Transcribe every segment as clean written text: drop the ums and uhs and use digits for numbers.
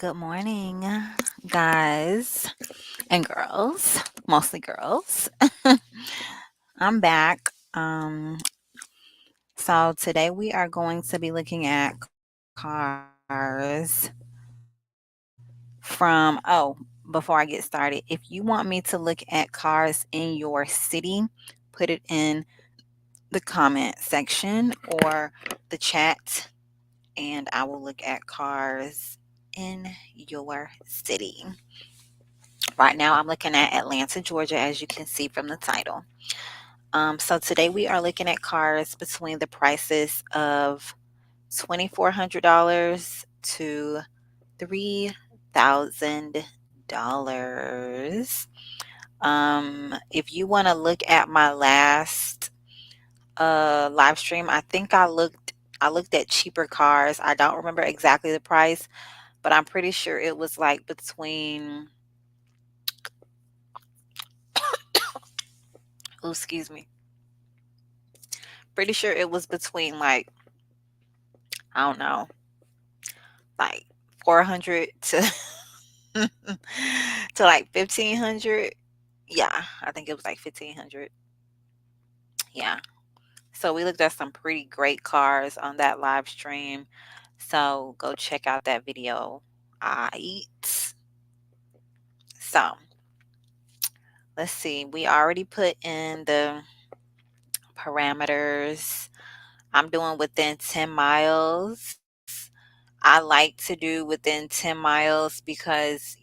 Good morning, guys and girls, mostly girls. I'm back. So today we are going to be looking at cars from, before I get started, if you want me to look at cars in your city, put it in the comment section or the chat, and I will look at cars in your city. Right now, I'm looking at Atlanta, Georgia, as you can see from the title. So today we are looking at cars between the prices of $2,400 to $3,000. If you want to look at my last live stream, I think I looked at cheaper cars. I don't remember exactly the price, but I'm pretty sure it was like between. Oh, excuse me. Pretty sure it was between like, I don't know, like 400 to to like 1,500. Yeah, I think it was like 1,500. Yeah. So we looked at some pretty great cars on that live stream. So go check out that video. Alright. So let's see. We already put in the parameters. I'm doing within 10 miles. I like to do within 10 miles because,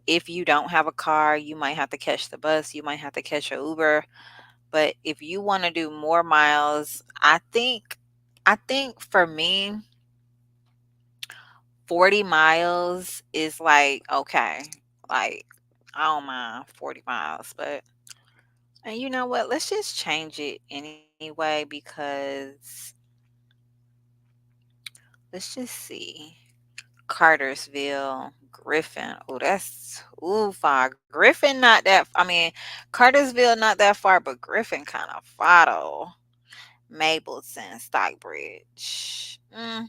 if you don't have a car, you might have to catch the bus, you might have to catch a Uber. But if you want to do more miles, I think for me, 40 miles is like okay. Like I don't mind 40 miles, but and you know what? Let's just change it anyway because let's just see. Cartersville, Griffin. Oh, that's far. Griffin not that. I mean, Cartersville not that far, but Griffin kind of far though. Mapleton, Stockbridge.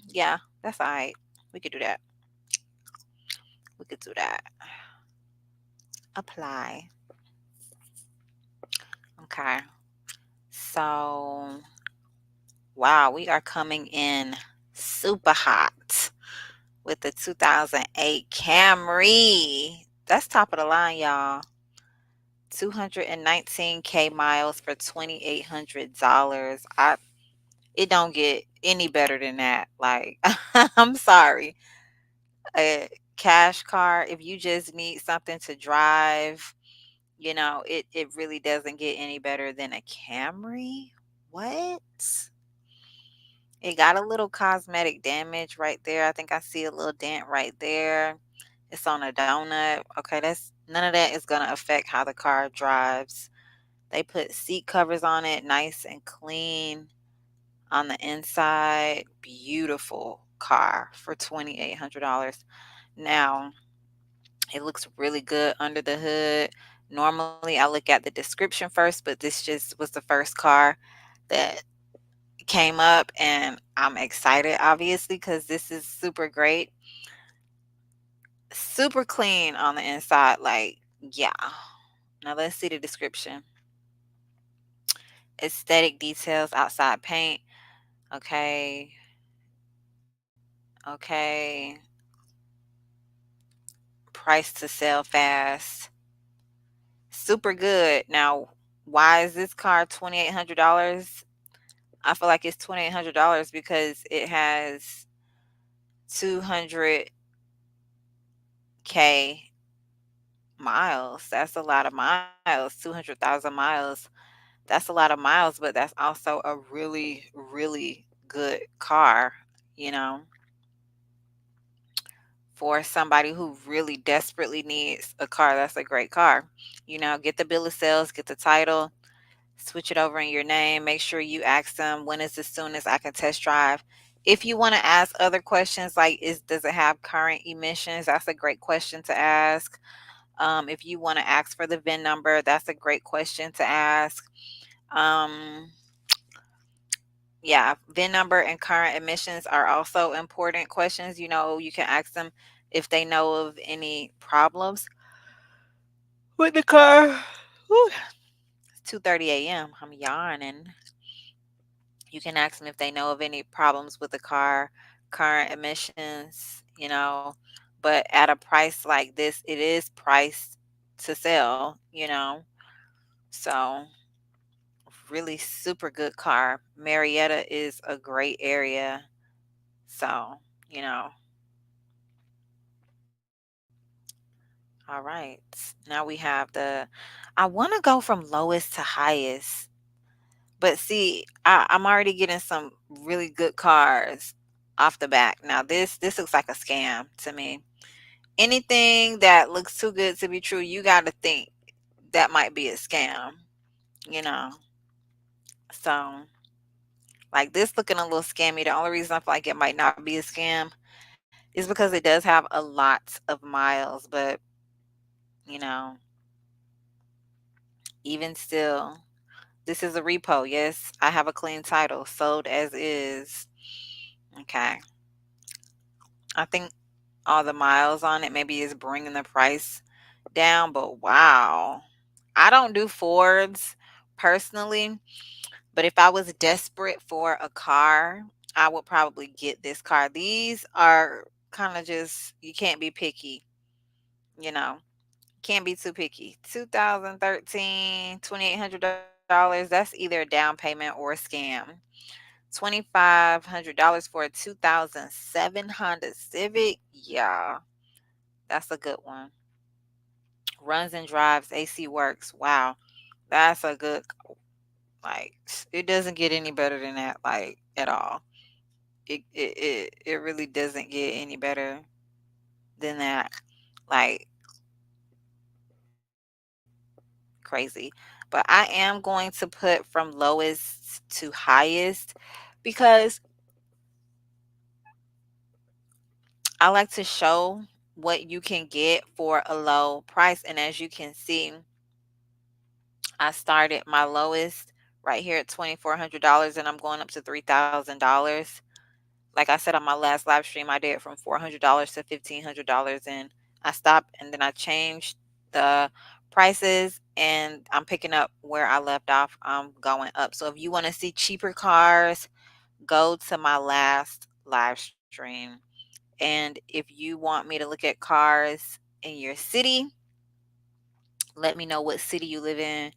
Yeah, that's all right. We could do that. We could do that. Apply. Okay. So, wow, we are coming in super hot with the 2008 Camry. That's top of the line, y'all. 219K miles for $2,800. It don't get any better than that. Like, I'm sorry. A cash car, if you just need something to drive, it really doesn't get any better than a Camry. What? It got a little cosmetic damage right there. I think I see a little dent right there. It's on a donut. Okay, that's none of that is gonna affect how the car drives. They put seat covers on it, nice and clean on the inside. Beautiful car for $2,800. Now, it looks really good under the hood. Normally, I look at the description first, but this just was the first car that came up, and I'm excited, obviously, because this is super great. Super clean on the inside. Like, yeah. Now, let's see the description. Aesthetic details, outside paint. Okay. Okay. Price to sell fast. Super good. Now, why is this car $2,800? I feel like it's $2,800 because it has 200K miles. That's a lot of miles. 200,000 miles. That's a lot of miles, but that's also a really, really good car, you know, for somebody who really desperately needs a car. That's a great car. Get the bill of sales, get the title, switch it over in your name. Make sure you ask them when is the soonest I can test drive. If you want to ask other questions like does it have current emissions? That's a great question to ask. If you want to ask for the VIN number, that's a great question to ask. Um, yeah, VIN number and current emissions are also important questions. You can ask them if they know of any problems with the car. Whew, it's 2:30 a.m. I'm yawning. You can ask them if they know of any problems with the car, current emissions, but at a price like this, it is priced to sell, So, really super good car. Marietta is a great area. So, you know, all right. Now we have I want to go from lowest to highest, but see, I'm already getting some really good cars off the back. Now this looks like a scam to me. Anything that looks too good to be true, you got to think that might be a scam, you know. So, like this looking a little scammy. The only reason I feel like it might not be a scam is because it does have a lot of miles, but you know, even still, this is a repo. Yes, I have a clean title, sold as is. Okay. I think all the miles on it maybe is bringing the price down, but wow. I don't do Fords personally, but if I was desperate for a car, I would probably get this car. These are kind of just, you can't be picky, you know. Can't be too picky. 2013, $2,800. That's either a down payment or a scam. $2,500 for a 2007 Honda Civic. Yeah, that's a good one. Runs and drives, AC works. Wow, that's a good. Like it doesn't get any better than that. Like at all. It really doesn't get any better than that. Like crazy. But I am going to put from lowest to highest because I like to show what you can get for a low price. And as you can see, I started my lowest right here at $2,400 and I'm going up to $3,000. Like I said on my last live stream, I did from $400 to $1,500 and I stopped and then I changed the prices and I'm picking up where I left off. I'm going up. So if you want to see cheaper cars, go to my last live stream. And if you want me to look at cars in your city, let me know what city you live in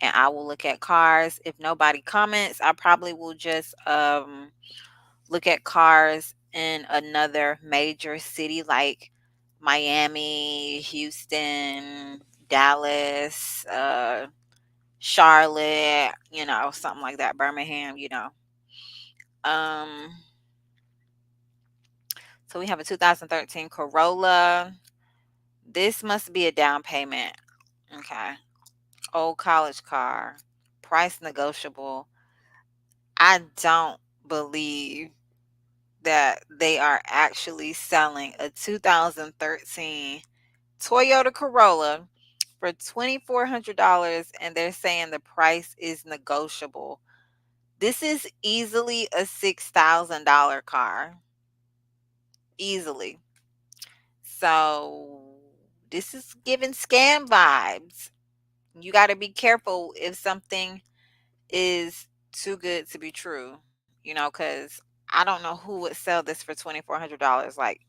and I will look at cars. If nobody comments, I probably will just look at cars in another major city like Miami, Houston, Dallas, Charlotte, something like that, Birmingham. Um, so we have a 2013 Corolla. This must be a down payment. Okay. Old college car. Price negotiable. I don't believe that they are actually selling a 2013 Toyota Corolla for $2,400 and they're saying the price is negotiable. This is easily a $6,000 car. Easily. So this is giving scam vibes. You got to be careful if something is too good to be true, because I don't know who would sell this for $2,400. Like,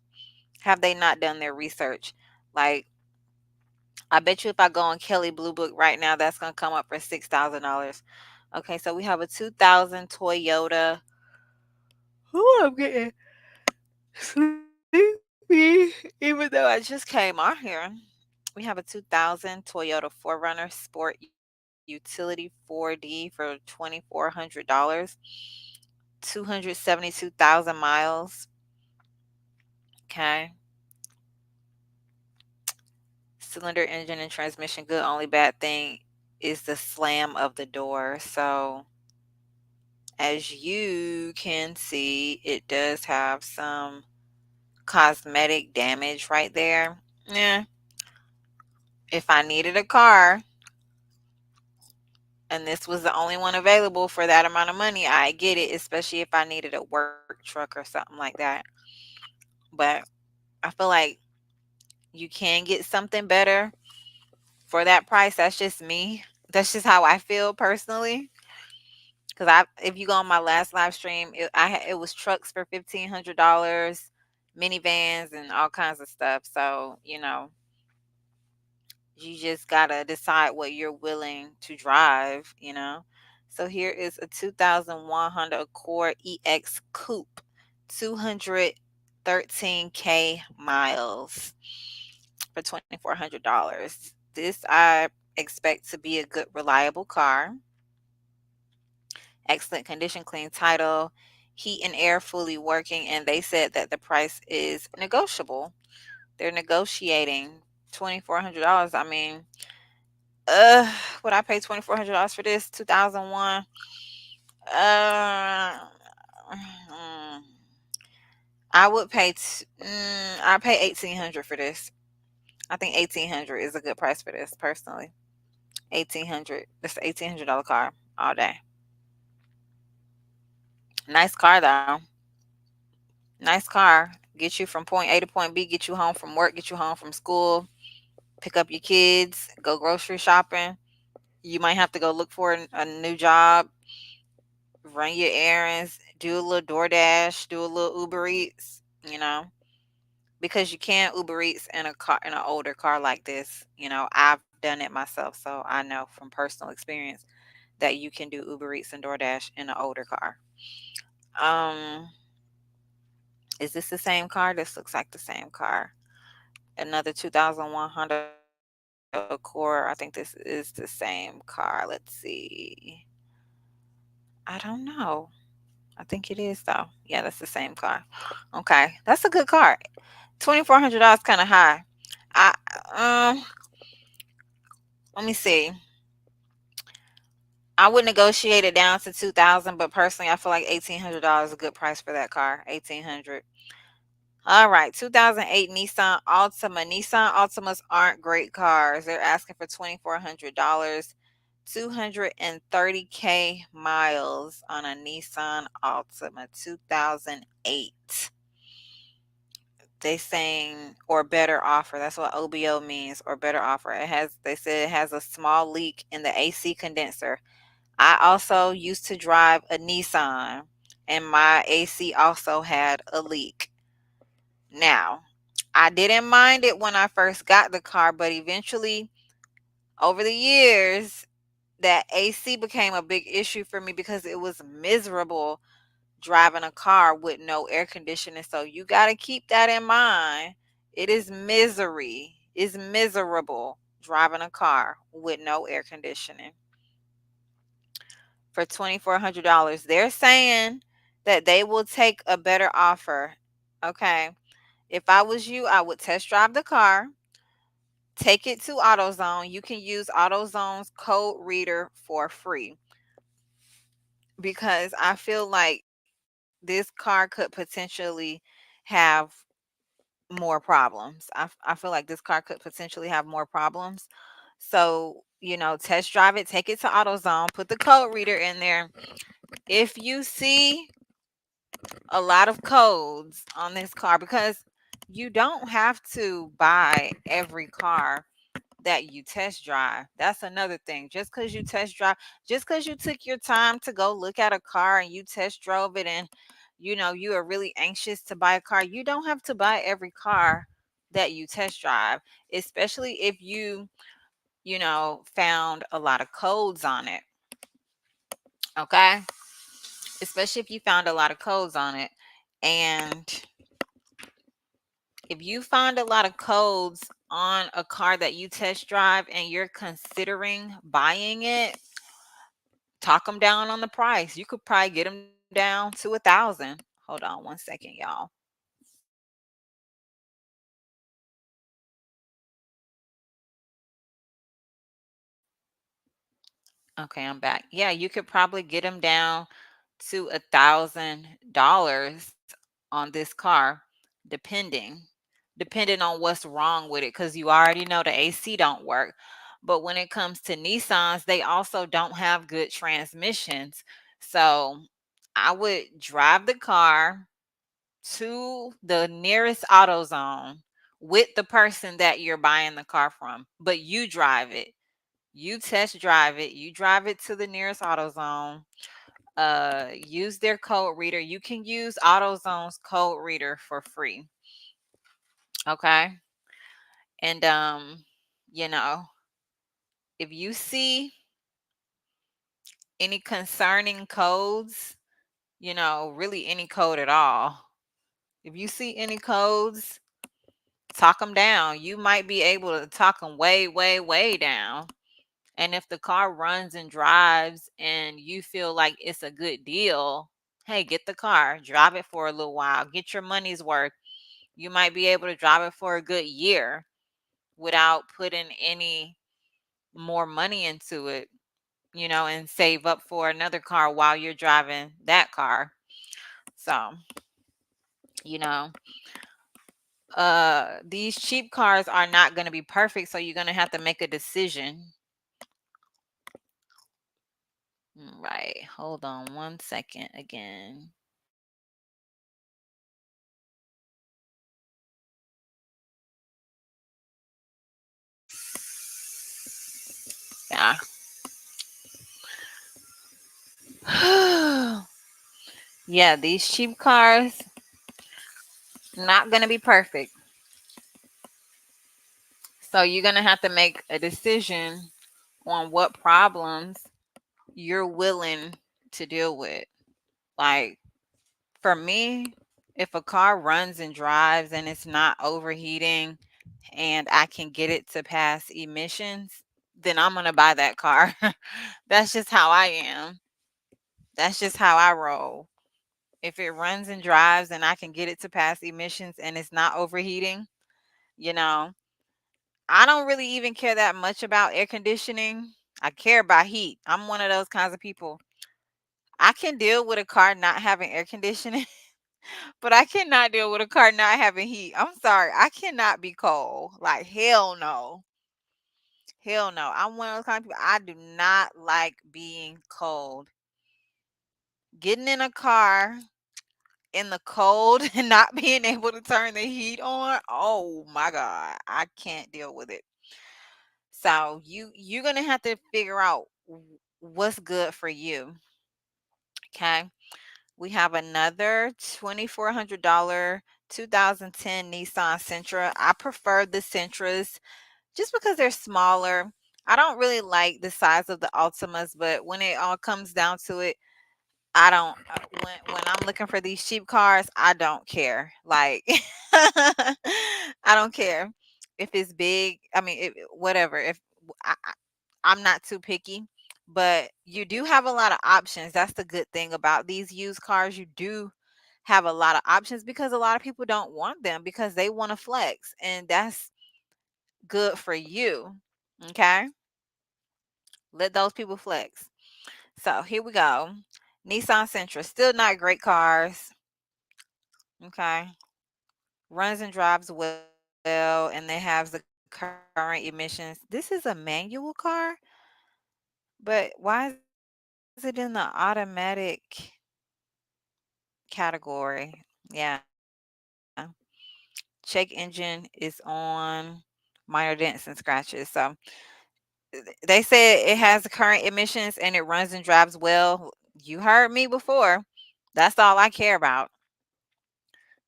have they not done their research? Like, I bet you if I go on Kelly Blue Book right now, that's gonna come up for $6,000. Okay, so we have a 2000 Toyota. Oh, I'm getting sleepy, even though I just came on here. We have a 2000 Toyota 4Runner Sport Utility 4D for $2,400, 272,000 miles. Okay. Cylinder, engine, and transmission good. Only bad thing is the slam of the door. So, as you can see, it does have some cosmetic damage right there. Yeah. If I needed a car and this was the only one available for that amount of money, I get it, especially if I needed a work truck or something like that. But I feel like you can get something better for that price. That's just me. That's just how I feel personally. Cause if you go on my last live stream, it was trucks for $1,500, minivans, and all kinds of stuff. So you just gotta decide what you're willing to drive. So here is a 2001 Honda Accord EX Coupe, 213K miles for $2,400. This I expect to be a good, reliable car. Excellent condition, clean title, heat and air fully working, and they said that the price is negotiable. They're negotiating $2,400. I mean, uh, would I pay $2,400 for this 2001? Uh, mm, I pay 1,800 for this. I think 1,800 is a good price for this personally. 1,800. That's an $1,800 car all day. Nice car though. Nice car. Get you from point A to point B, get you home from work, get you home from school, pick up your kids, go grocery shopping. You might have to go look for a new job, run your errands, do a little DoorDash, do a little Uber Eats, because you can't Uber Eats in an older car like this. I've done it myself, so I know from personal experience that you can do Uber Eats and DoorDash in an older car. Um, is this the same car? This looks like the same car. Another 2001 Honda Accord. I think this is the same car. Let's see. I don't know. I think it is though. Yeah, that's the same car. Okay, that's a good car. $2,400 kind of high. I Let me see. I would negotiate it down to 2,000, but personally, I feel like $1,800 is a good price for that car. 1,800. All right, 2008 Nissan Altima. Nissan Altimas aren't great cars. They're asking for $2,400, 230K miles on a Nissan Altima 2008. They saying or better offer. That's what OBO means, or better offer. They said it has a small leak in the AC condenser. I also used to drive a Nissan and my AC also had a leak. Now, I didn't mind it when I first got the car, but eventually, over the years, that AC became a big issue for me because it was miserable driving a car with no air conditioning. So you got to keep that in mind. It is misery. It's miserable driving a car with no air conditioning for $2,400. They're saying that they will take a better offer. Okay. If I was you, I would test drive the car, take it to AutoZone. You can use AutoZone's code reader for free because I feel like this car could potentially have more problems. I feel like this car could potentially have more problems. So, test drive it, take it to AutoZone, put the code reader in there. If you see a lot of codes on this car, because you don't have to buy every car that you test drive. That's another thing. Just because you took your time to go look at a car and you test drove it, and you are really anxious to buy a car, you don't have to buy every car that you test drive, especially if found a lot of codes on it. Okay? Especially if you found a lot of codes on it. And if you find a lot of codes on a car that you test drive and you're considering buying it, talk them down on the price. You could probably get them down to 1,000. Hold on one second, y'all. Okay, I'm back. Yeah, you could probably get them down to $1,000 on this car, depending depending on what's wrong with it, because you already know the AC don't work. But when it comes to Nissans, they also don't have good transmissions. So I would drive the car to the nearest AutoZone with the person that you're buying the car from, but you drive it. You test drive it. You drive it to the nearest AutoZone. Use their code reader. You can use AutoZone's code reader for free. Okay. And you know, if you see any concerning codes, really any code at all. If you see any codes, talk them down. You might be able to talk them way, way, way down. And if the car runs and drives and you feel like it's a good deal, hey, get the car, drive it for a little while, get your money's worth. You might be able to drive it for a good year without putting any more money into it, and save up for another car while you're driving that car. So, you know, these cheap cars are not going to be perfect, so you're going to have to make a decision. Right. Hold on 1 second again. Yeah. Yeah, these cheap cars not going to be perfect. So you're going to have to make a decision on what problems you're willing to deal with. Like for me, if a car runs and drives and it's not overheating and I can get it to pass emissions, then I'm going to buy that car. That's just how I am. That's just how I roll. If it runs and drives and I can get it to pass emissions and it's not overheating, you know, I don't really even care that much about air conditioning. I care about heat. I'm one of those kinds of people. I can deal with a car not having air conditioning, but I cannot deal with a car not having heat. I'm sorry. I cannot be cold. Like, hell no. Hell no. I'm one of those kind of people. I do not like being cold. Getting in a car in the cold and not being able to turn the heat on. Oh my God. I can't deal with it. So you're gonna have to figure out what's good for you. Okay. We have another $2,400 2010 Nissan Sentra. I prefer the Sentras just because they're smaller. I don't really like the size of the Altimas, but when it all comes down to it, I don't. When I'm looking for these cheap cars, I don't care. Like, I don't care if it's big. I mean, whatever. If I'm not too picky, but you do have a lot of options. That's the good thing about these used cars. You do have a lot of options because a lot of people don't want them because they want to flex, and that's good for you. Okay, let those people flex. So here we go. Nissan Sentra, still not great cars. Okay, runs and drives well, and they have the current emissions. This is a manual car, but why is it in the automatic category? Yeah. Check engine is on, minor dents and scratches. So they said it has the current emissions and it runs and drives well. You heard me before. That's all I care about.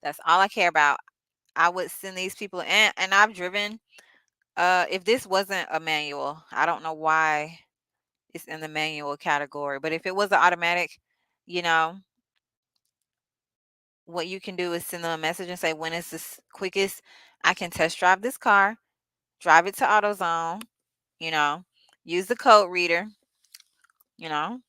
That's all I care about. I would send these people and I've driven if this wasn't a manual, I don't know why it's in the manual category, but if it was an automatic, you know, what you can do is send them a message and say, when is this quickest I can test drive this car, drive it to AutoZone, you know, use the code reader, you know,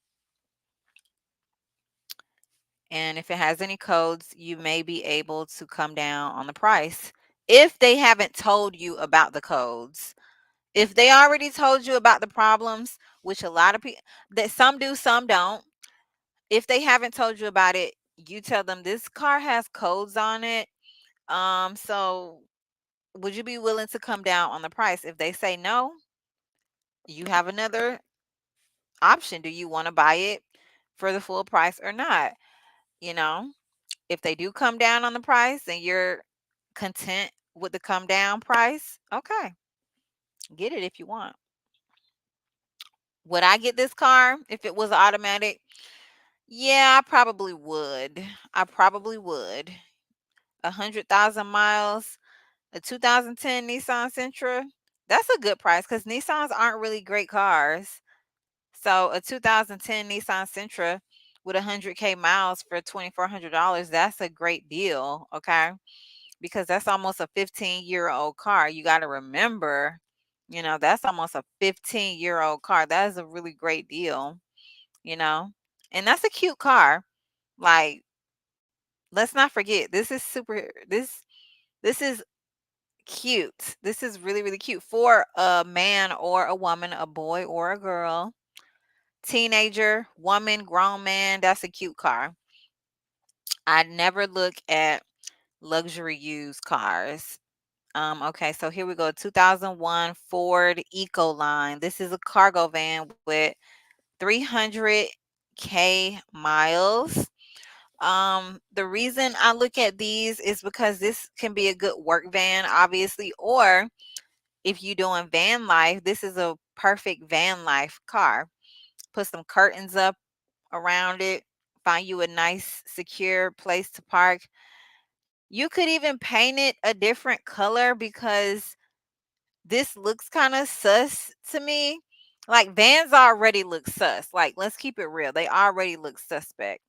and if it has any codes, you may be able to come down on the price if they haven't told you about the codes. If they already told you about the problems, which a lot of people that some do, some don't. If they haven't told you about it, you tell them this car has codes on it. So would you be willing to come down on the price? If they say no, you have another option. Do you want to buy it for the full price or not? You know, if they do come down on the price and you're content with the come down price, okay, get it if you want. Would I get this car if it was automatic? Yeah, I probably would. I probably would. 100,000 miles, a 2010 Nissan Sentra. That's a good price because Nissans aren't really great cars. So a 2010 Nissan Sentra with 100K miles for $2,400, that's a great deal. Okay. Because that's almost a 15-year-old car. You got to remember, that's almost a 15-year-old car. That is a really great deal, you know, and that's a cute car. Like, let's not forget, this is cute. This is really, really cute for a man or a woman, a boy or a girl, teenager, woman, grown man. That's a cute car. I never look at luxury used cars. Okay, so here we go. 2001 Ford Ecoline. This is a cargo van with 300K miles. The reason I look at these is because this can be a good work van, obviously, or if you're doing van life, this is a perfect van life car. Put some curtains up around it, find you a nice, secure place to park. You could even paint it a different color because this looks kind of sus to me. Like vans already look sus. Like, let's keep it real. They already look suspect.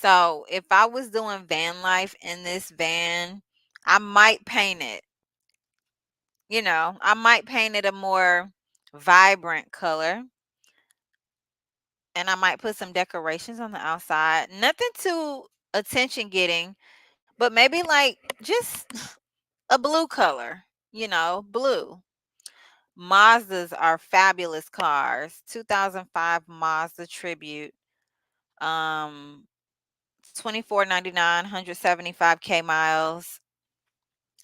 So if I was doing van life in this van, I might paint it. I might paint it a more vibrant color, and I might put some decorations on the outside. Nothing too attention getting, but maybe like just a blue color, blue. Mazdas are fabulous cars. 2005 Mazda Tribute. Um 2499, 175K miles.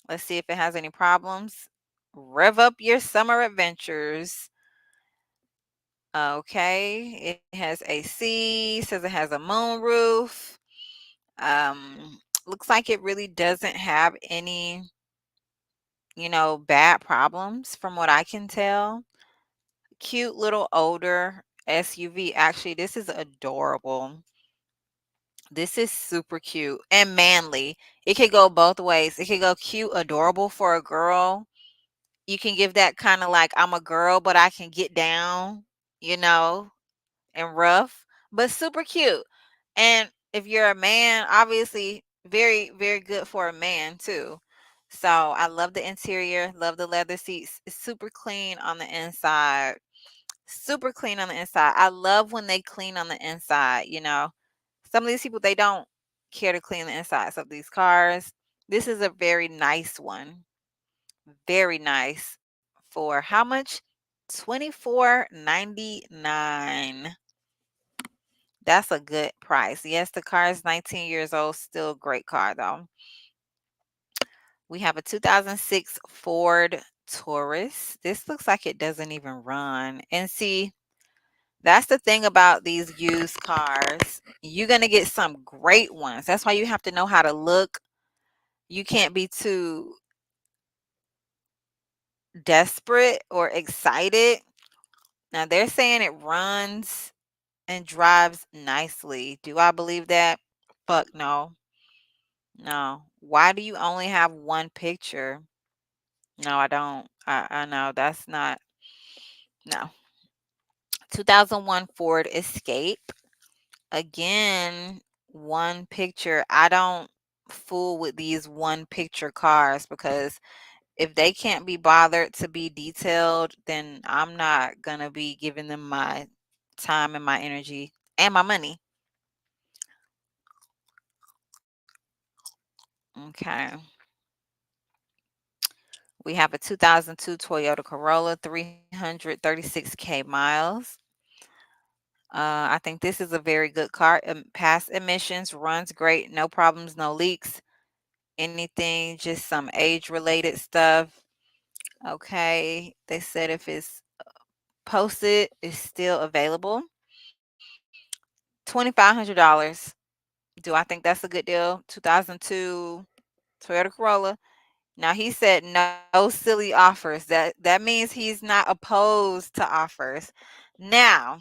Let's see if it has any problems. Rev up your summer adventures. Okay, it has AC, says it has a moonroof. Looks like it really doesn't have any, bad problems from what I can tell. Cute little older SUV. Actually, this is adorable. This is super cute and manly. It could go both ways. It could go cute, adorable for a girl. You can give that kind of like, I'm a girl, but I can get down, you know, and rough, but super cute. And if you're a man, obviously very, very good for a man too. So I love the interior, love the leather seats. It's super clean on the inside. Super clean on the inside. I love when they clean on the inside. Some of these people, they don't care to clean the insides of these cars. This is a very nice one. Very nice. For how much? 24.99. That's a good price. Yes, the car is 19 years old. Still a great car though. We have a 2006 Ford Taurus. This looks like it doesn't even run. And see, that's the thing about these used cars. You're going to get some great ones. That's why you have to know how to look. You can't be too desperate or excited. Now, they're saying it runs and drives nicely. Do I believe that? Fuck no. No. Why do you only have one picture? No, I don't. I know that's not. No. 2001 Ford Escape. Again, one picture. I don't fool with these one picture cars because if they can't be bothered to be detailed, then I'm not going to be giving them my time and my energy and my money. Okay. We have a 2002 Toyota Corolla, 336K miles. I think this is a very good car. Past emissions, runs great, no problems, no leaks, anything, just some age related stuff. Okay. They said if it's posted, it's still available. $2,500. Do I think that's a good deal? 2002 Toyota Corolla. Now he said no silly offers. That means he's not opposed to offers. Now,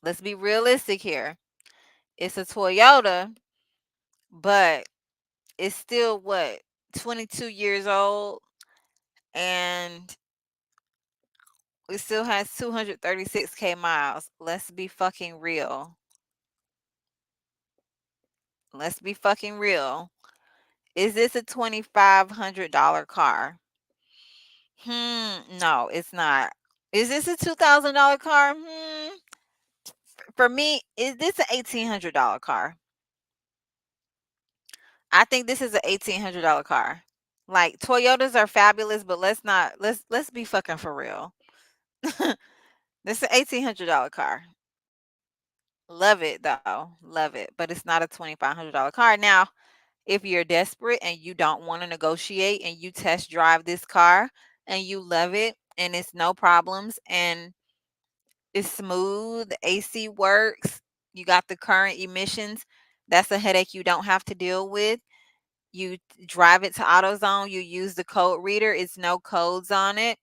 let's be realistic here. It's a Toyota, but it's still what, 22 years old, and it still has 236K miles. Let's be fucking real. Let's be fucking real. Is this a $2,500 car? No, it's not. Is this a $2,000 car? For me, is this an $1,800 car? I think this is an $1,800 car. Like Toyotas are fabulous, but let's be fucking for real. This is an $1,800 car. Love it though. Love it. But it's not a $2,500 car. Now, if you're desperate and you don't want to negotiate and you test drive this car and you love it and it's no problems and it's smooth, the AC works, you got the current emissions, that's a headache you don't have to deal with. You drive it to AutoZone, you use the code reader, it's no codes on it,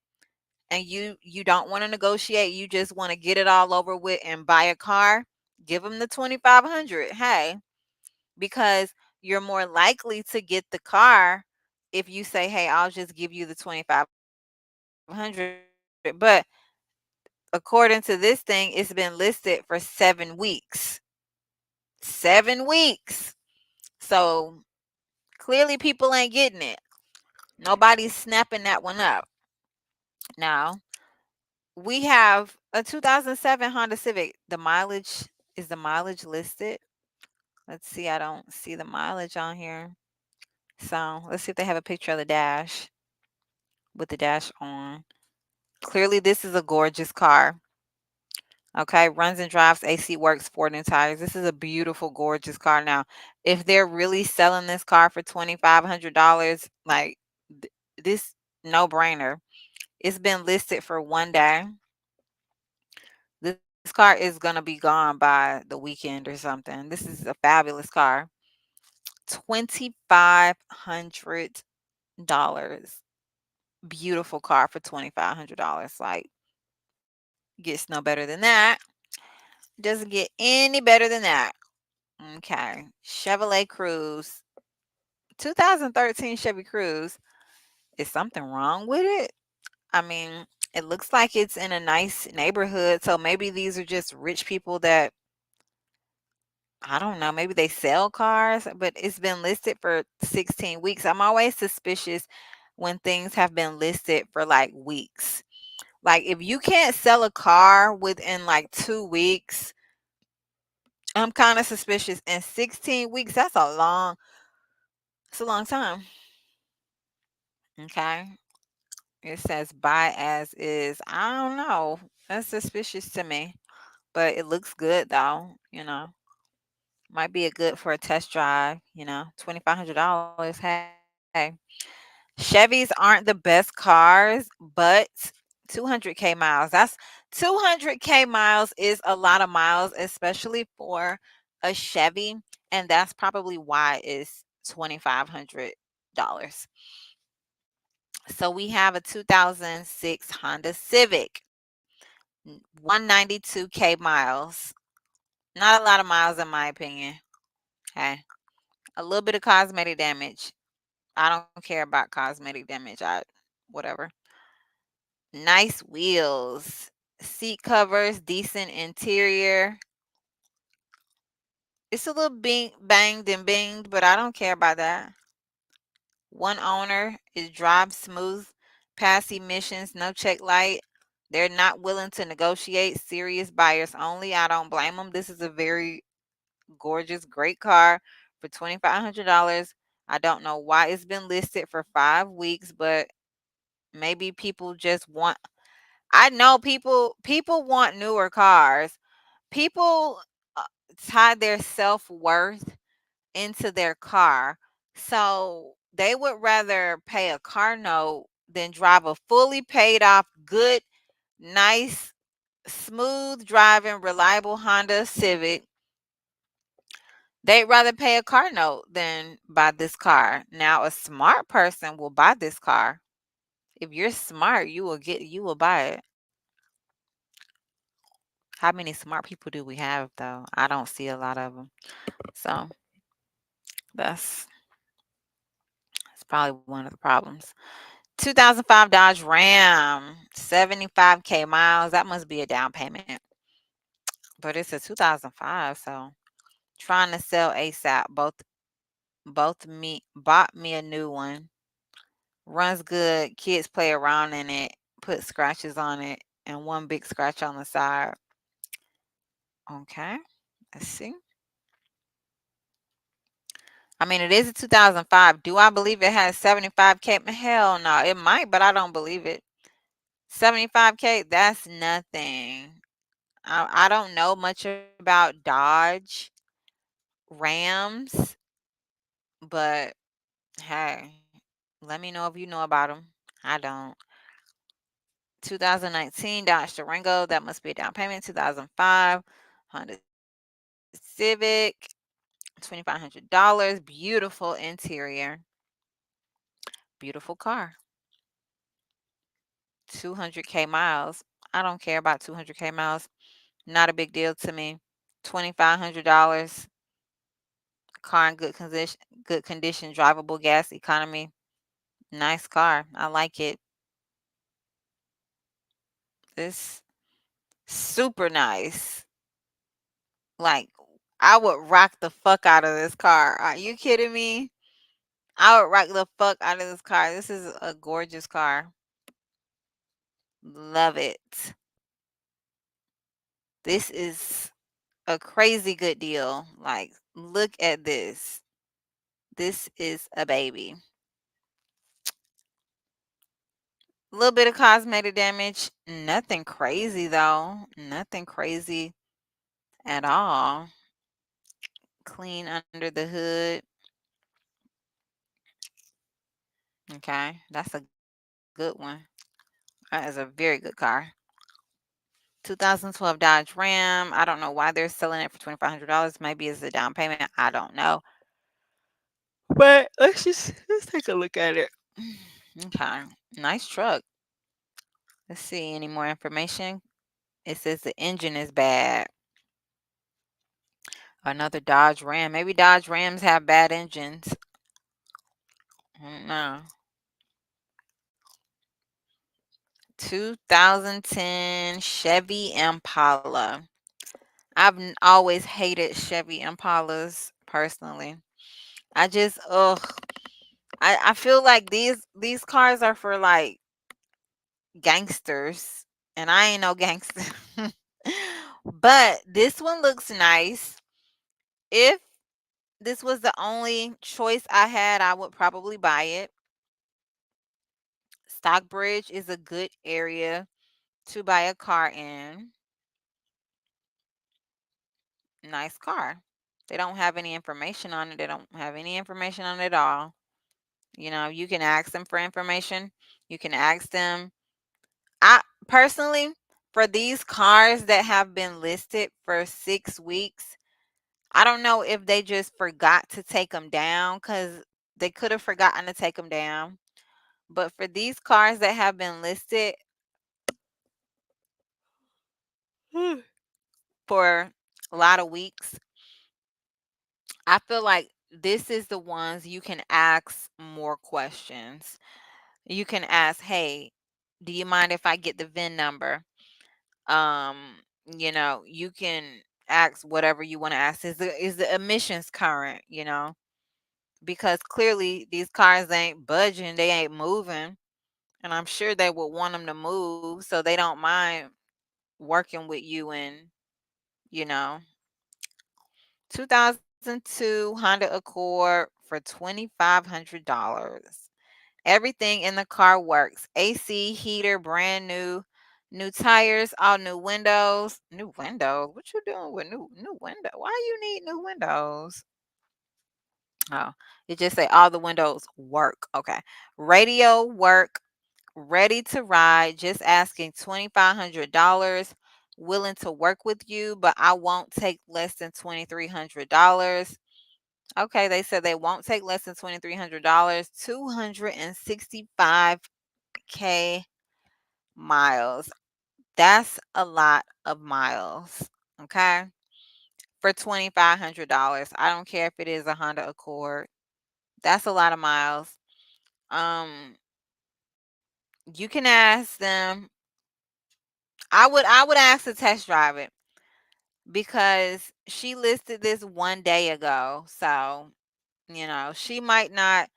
and you don't want to negotiate, you just want to get it all over with and buy a car, give them the 2,500. Hey, because you're more likely to get the car if you say, "Hey, I'll just give you the 2,500." But according to this thing, it's been listed for 7 weeks. 7 weeks. So clearly people ain't getting it. Nobody's snapping that one up. Now, we have a 2007 Honda Civic. The mileage listed? Let's see. I don't see the mileage on here. So let's see if they have a picture of the dash with the dash on. Clearly, this is a gorgeous car. Okay, runs and drives, AC works, Ford and tires. This is a beautiful, gorgeous car. Now, if they're really selling this car for $2,500, like this, no brainer. It's been listed for 1 day. This car is gonna be gone by the weekend or something. This is a fabulous car. $2,500. Beautiful car for $2,500. Like, gets no better than that. Doesn't get any better than that. Okay. Chevrolet Cruze. 2013 Chevy Cruze. Is something wrong with it? I mean, it looks like it's in a nice neighborhood. So maybe these are just rich people that, I don't know, maybe they sell cars, but it's been listed for 16 weeks. I'm always suspicious when things have been listed for like weeks. Like if you can't sell a car within like 2 weeks, I'm kind of suspicious. And 16 weeks, it's a long time. Okay. It says buy as is. I don't know. That's suspicious to me. But it looks good though. Might be a good for a test drive. $2,500. Hey. Chevys aren't the best cars, but 200K miles. That's 200K miles is a lot of miles, especially for a Chevy. And that's probably why it's $2,500. So we have a 2006 Honda Civic, 192K miles. Not a lot of miles in my opinion. Okay. A little bit of cosmetic damage. I don't care about cosmetic damage. Whatever. Nice wheels, seat covers, decent interior. It's a little banged and binged, but I don't care about that. One owner, it drives smooth, pass emissions, no check light. They're not willing to negotiate, serious buyers only. I don't blame them. This is a very gorgeous, great car for $2,500. I don't know why it's been listed for 5 weeks, but maybe people just want. I know people want newer cars. People uh, tie their self-worth into their car. So they would rather pay a car note than drive a fully paid off, good, nice, smooth driving, reliable Honda Civic They'd rather pay a car note than buy this car. Now, a smart person will buy this car. If you're smart, you will buy it. How many smart people do we have though? I don't see a lot of them. So that's that's probably one of the problems. 2005 Dodge Ram, 75K miles. That must be a down payment. But it's a 2005, so trying to sell ASAP. Both me bought me a new one. Runs good. Kids play around in it. Put scratches on it and one big scratch on the side. Okay. Let's see. I mean, it is a 2005. Do I believe it has 75K? Hell no. It might, but I don't believe it. 75K, that's nothing. I don't know much about Dodge Rams, but hey, let me know if you know about them. I don't. 2019 Dodge Durango, that must be a down payment. 2005 Honda Civic, $2,500. Beautiful interior. Beautiful car. 200K miles. I don't care about 200K miles. Not a big deal to me. $2,500. Car in good condition, drivable, gas economy. Nice car. I like it. It's super nice. Like, I would rock the fuck out of this car. Are you kidding me? I would rock the fuck out of this car. This is a gorgeous car. Love it. This is a crazy good deal. Like, look at this. This is a baby. A little bit of cosmetic damage. Nothing crazy though. Nothing crazy at all. Clean under the hood. Okay. That's a good one. That is a very good car. 2012 Dodge Ram. I don't know why they're selling it for $2,500. Maybe it's a down payment. I don't know. But let's take a look at it. Okay. Nice truck. Let's see any more information. It says the engine is bad. Another Dodge Ram. Maybe Dodge Rams have bad engines. No. 2010 Chevy Impala. Always hated Chevy Impalas personally. I just ugh. I feel like these cars are for like gangsters, and I ain't no gangster. But this one looks nice. If this was the only choice I had, I would probably buy it. Stockbridge is a good area to buy a car in. Nice car. They don't have any information on it. They don't have any information on it at all. You know, you can ask them for information. You can ask them. I personally, for these cars that have been listed for 6 weeks, I don't know if they just forgot to take them down because they could have forgotten to take them down. But for these cars that have been listed for a lot of weeks, I feel like this is the ones you can ask more questions. You can ask, "Hey, do you mind if I get the VIN number?" You can ask whatever you want to ask. Is the emissions current, Because clearly these cars ain't budging, they ain't moving, and I'm sure they would want them to move, so they don't mind working with you and, you know, 2002 Honda Accord for $2,500. Everything in the car works. AC, heater, brand new, new tires, all new windows. New windows? What you doing with new window? Why you need new windows? Oh, it just say all the windows work. Okay. Radio work, ready to ride, just asking $2,500. Willing to work with you, but I won't take less than $2,300. Okay, they said they won't take less than $2,300, 265K miles. That's a lot of miles. Okay. For $2,500. I don't care if it is a Honda Accord. That's a lot of miles. Um, you can ask them. I would ask to test drive it because she listed this one day ago. So, she might not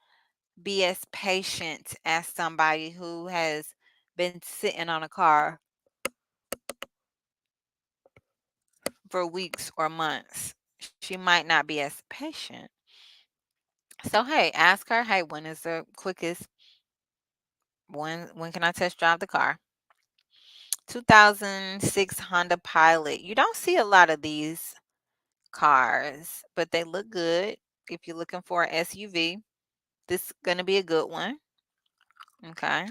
be as patient as somebody who has been sitting on a car for weeks or months. She might not be as patient. So hey, ask her, hey, when is the quickest when can I test drive the car? 2006 Honda Pilot. You don't see a lot of these cars, but they look good. If you're looking for an SUV, this is going to be a good one. Okay.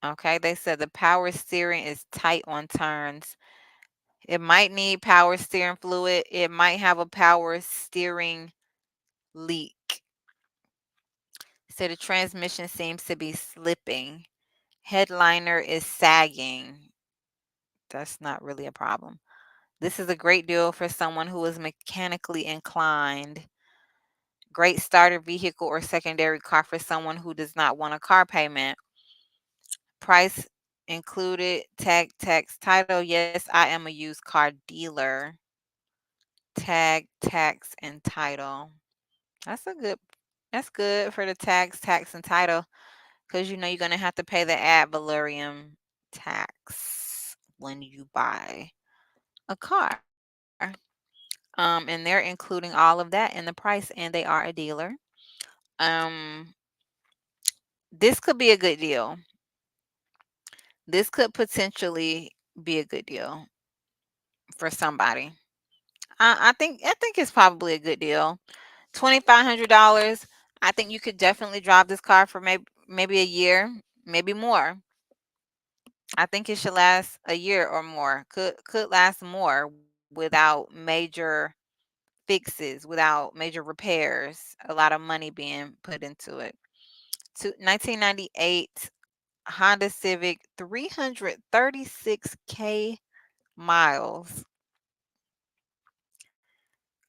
Okay. They said the power steering is tight on turns. It might need power steering fluid. It might have a power steering leak. So the transmission seems to be slipping. Headliner is sagging. That's not really a problem. This is a great deal for someone who is mechanically inclined. Great starter vehicle or secondary car for someone who does not want a car payment. Price included, tag, tax, title. Yes, I am a used car dealer. Tag, tax, and title. That's a good. That's good for the tags, tax, and title because you're gonna have to pay the ad valorem tax when you buy a car. And they're including all of that in the price, and they are a dealer. Um, this could be a good deal. This could potentially be a good deal for somebody. I think it's probably a good deal. $2,500. I think you could definitely drive this car for maybe a year, maybe more. I think it should last a year or more. Could last more without major fixes, without major repairs, a lot of money being put into it. 1998 Honda Civic, 336K miles.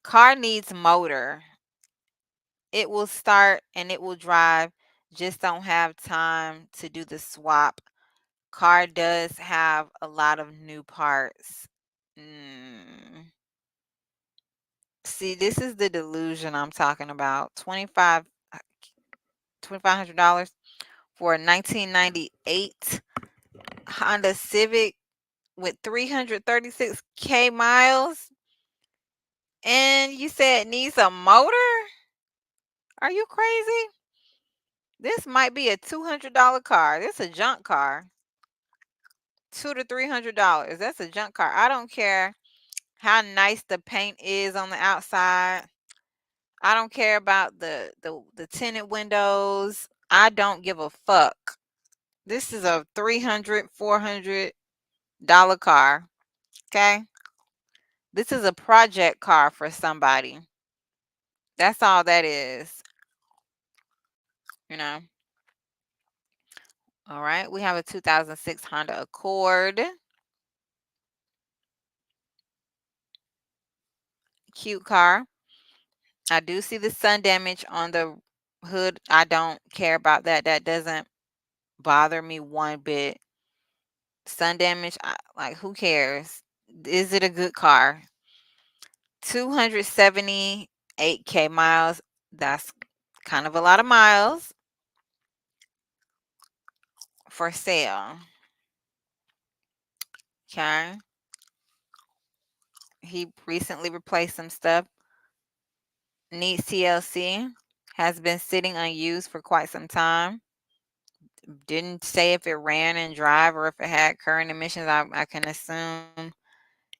Car needs motor. It will start and it will drive. Just don't have time to do the swap. Car does have a lot of new parts. Mm. See, this is the delusion I'm talking about. $2,500 for a 1998 Honda Civic with 336K miles, and you said it needs a motor? Are you crazy? This might be a $200 car. This a junk car. $200 to $300. That's a junk car. I don't care how nice the paint is on the outside. I don't care about the tinted windows. I don't give a fuck. This is a $300 $400 car. Okay? This is a project car for somebody. That's all that is. You know. All right. We have a 2006 Honda Accord. Cute car. I do see the sun damage on the hood. I don't care about that. That doesn't bother me one bit. Sun damage, like, who cares? Is it a good car? 278K miles. That's kind of a lot of miles for sale. Okay. He recently replaced some stuff. Needs TLC. Has been sitting unused for quite some time. Didn't say if it ran and drive or if it had current emissions. I can assume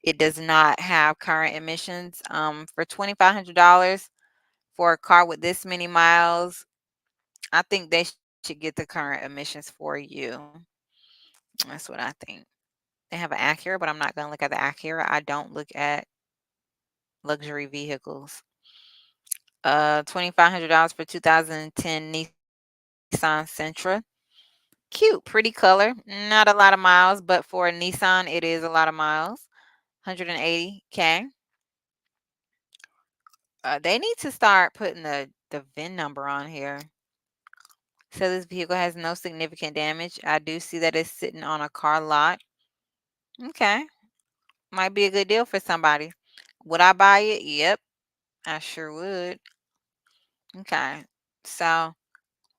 it does not have current emissions. For $2,500 for a car with this many miles, I think they should get the current emissions for you. That's what I think. They have an Acura, but I'm not gonna look at the Acura. I don't look at luxury vehicles. $2,500 for 2010 Nissan Sentra. Cute, pretty color. Not a lot of miles, but for a Nissan, it is a lot of miles. 180K. They need to start putting the VIN number on here. So this vehicle has no significant damage. I do see that it's sitting on a car lot. Okay, might be a good deal for somebody. Would I buy it? Yep, I sure would. Okay, so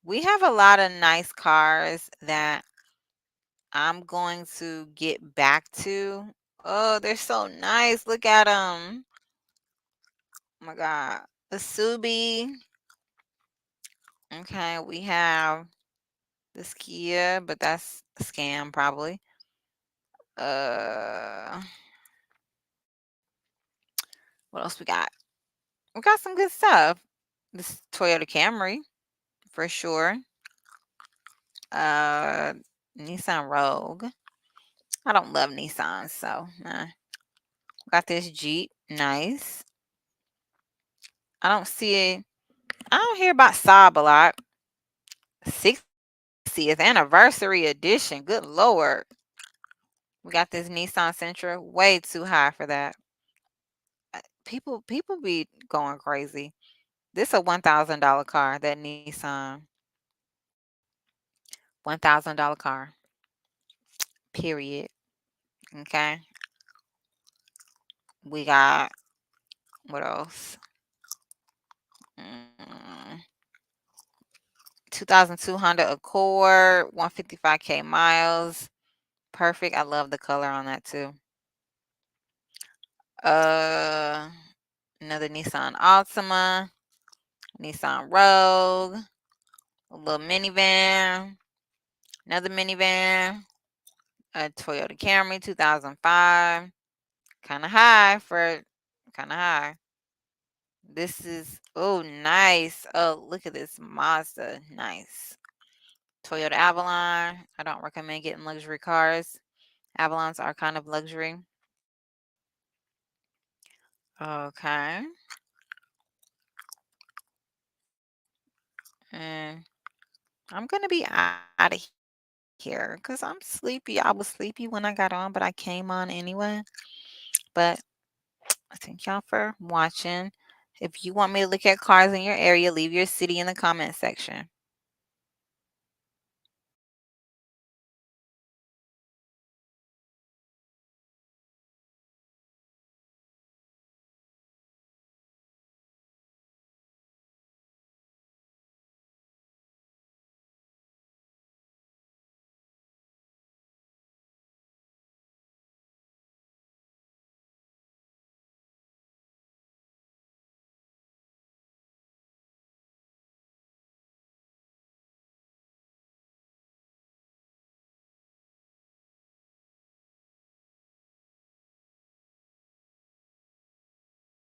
we have a lot of nice cars that I'm going to get back to. Oh, they're so nice. Look at them. Oh my God. The Subi. Okay, we have this Kia, but that's a scam probably. Uh, what else we got? We got some good stuff. This Toyota Camry for sure. Uh, Nissan Rogue. I don't love Nissan, so nah. Got this Jeep. Nice. I don't see. I don't hear about Saab a lot. 60th anniversary edition. Good lord. We got this Nissan Sentra. Way too high for that. People be going crazy. This a $1,000 car. That Nissan. $1,000 car. Period. Okay. We got what else? Mm, 2002 Honda Accord, 155K miles. Perfect. I love the color on that too. Uh, Another Nissan Altima, Nissan Rogue, a little minivan, another minivan, a Toyota Camry 2005. Kind of high. This is, oh, nice. Oh, look at this Mazda. Nice. Toyota Avalon. I don't recommend getting luxury cars. Avalons are kind of luxury. Okay. And I'm going to be out of here because I'm sleepy. I was sleepy when I got on, but I came on anyway. But thank y'all for watching. If you want me to look at cars in your area, leave your city in the comment section.